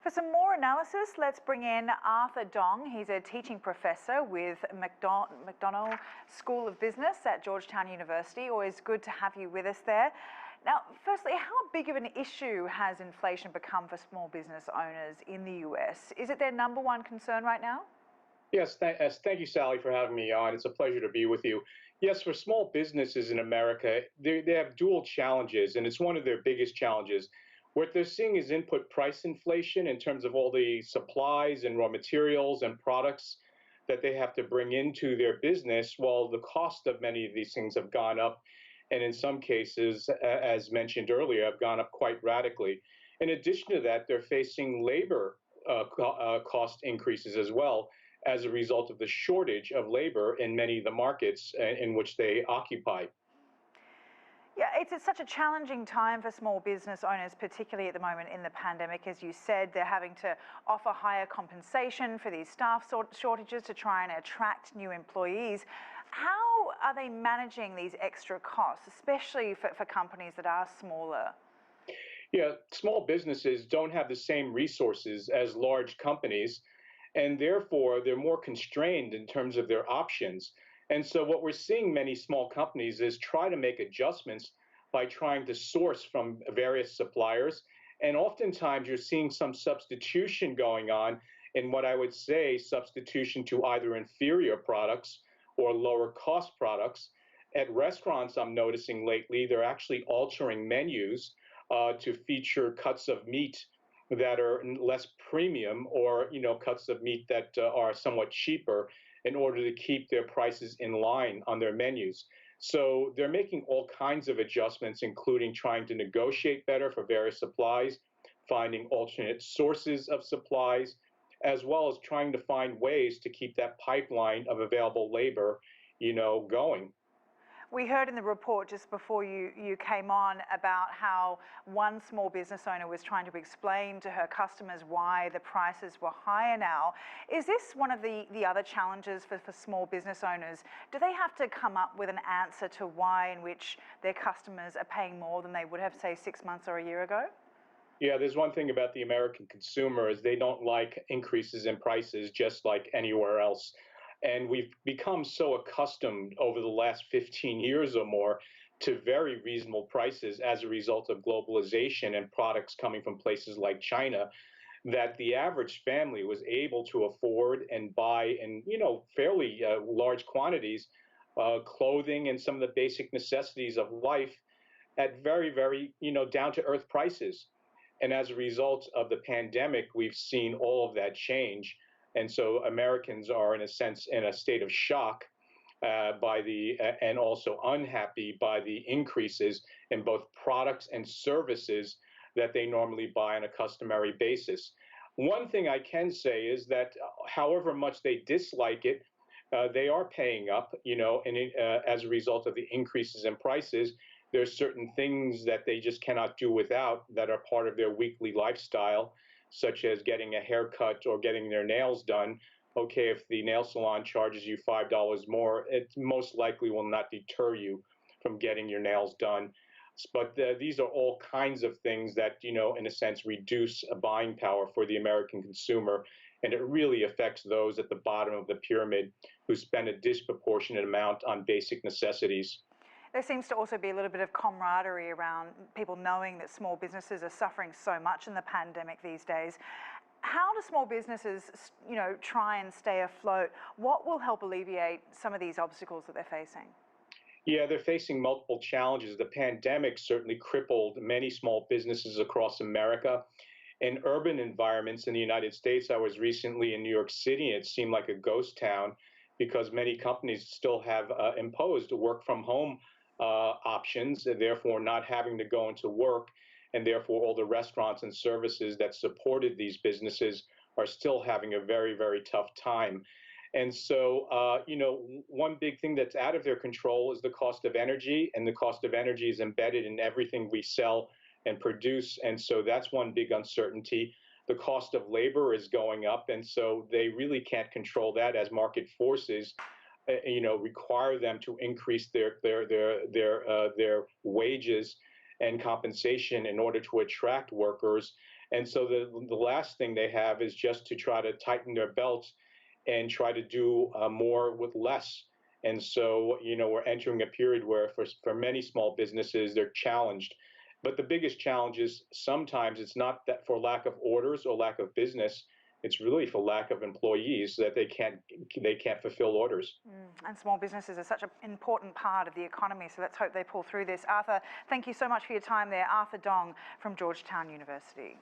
For some more analysis, let's bring in Arthur Dong. He's a teaching professor with McDonough School of Business at Georgetown University. Always good to have you with us there. Now, firstly, how big of an issue has inflation become for small business owners in the US? Is it their number one concern right now? Yes, thank you, Sally, for having me on. It's a pleasure to be with you. Yes, for small businesses in America, they have dual challenges, and it's one of their biggest challenges. What they're seeing is input price inflation in terms of all the supplies and raw materials and products that they have to bring into their business, while the cost of many of these things have gone up, and in some cases, as mentioned earlier, have gone up quite radically. In addition to that, they're facing labor cost increases as well, as a result of the shortage of labor in many of the markets in which they occupy. Yeah, it's such a challenging time for small business owners, particularly at the moment in the pandemic. As you said, they're having to offer higher compensation for these staff shortages to try and attract new employees. How are they managing these extra costs, especially for companies that are smaller? Yeah, small businesses don't have the same resources as large companies, and therefore they're more constrained in terms of their options. And so what we're seeing many small companies is try to make adjustments by trying to source from various suppliers. And oftentimes you're seeing some substitution going on in what I would say substitution to either inferior products or lower cost products. At restaurants, I'm noticing lately, they're actually altering menus to feature cuts of meat that are less premium, or cuts of meat that are somewhat cheaper, in order to keep their prices in line on their menus. So they're making all kinds of adjustments, including trying to negotiate better for various supplies, finding alternate sources of supplies, as well as trying to find ways to keep that pipeline of available labor, going. We heard in the report just before you came on about how one small business owner was trying to explain to her customers why the prices were higher now. Is this one of the other challenges for small business owners? Do they have to come up with an answer to why in which their customers are paying more than they would have, say, 6 months or a year ago? Yeah, there's one thing about the American consumer is they don't like increases in prices just like anywhere else. And we've become so accustomed over the last 15 years or more to very reasonable prices as a result of globalization and products coming from places like China, that the average family was able to afford and buy in, fairly large quantities, clothing and some of the basic necessities of life at very, very, down to earth prices. And as a result of the pandemic, we've seen all of that change. And so Americans are, in a sense, in a state of shock and also unhappy by the increases in both products and services that they normally buy on a customary basis. One thing I can say is that however much they dislike it, they are paying up, as a result of the increases in prices. There's certain things that they just cannot do without that are part of their weekly lifestyle, such as getting a haircut or getting their nails done. Okay, if the nail salon charges you $5 more, it most likely will not deter you from getting your nails done. But these are all kinds of things that, in a sense, reduce buying power for the American consumer. And it really affects those at the bottom of the pyramid who spend a disproportionate amount on basic necessities. There seems to also be a little bit of camaraderie around people knowing that small businesses are suffering so much in the pandemic these days. How do small businesses, try and stay afloat? What will help alleviate some of these obstacles that they're facing? Yeah, they're facing multiple challenges. The pandemic certainly crippled many small businesses across America. In urban environments in the United States, I was recently in New York City, and it seemed like a ghost town because many companies still have imposed work from home options, and therefore not having to go into work, and therefore all the restaurants and services that supported these businesses are still having a very, very tough time. And so, one big thing that's out of their control is the cost of energy, and the cost of energy is embedded in everything we sell and produce. And so that's one big uncertainty. The cost of labor is going up, and so they really can't control that as market forces require them to increase their wages and compensation in order to attract workers. And so the last thing they have is just to try to tighten their belts and try to do more with less. And so, we're entering a period where for many small businesses, they're challenged. But the biggest challenge is sometimes it's not that for lack of orders or lack of business, it's really for lack of employees that they can't fulfill orders. And small businesses are such an important part of the economy, so let's hope they pull through this. Arthur, thank you so much for your time there. Arthur Dong from Georgetown University.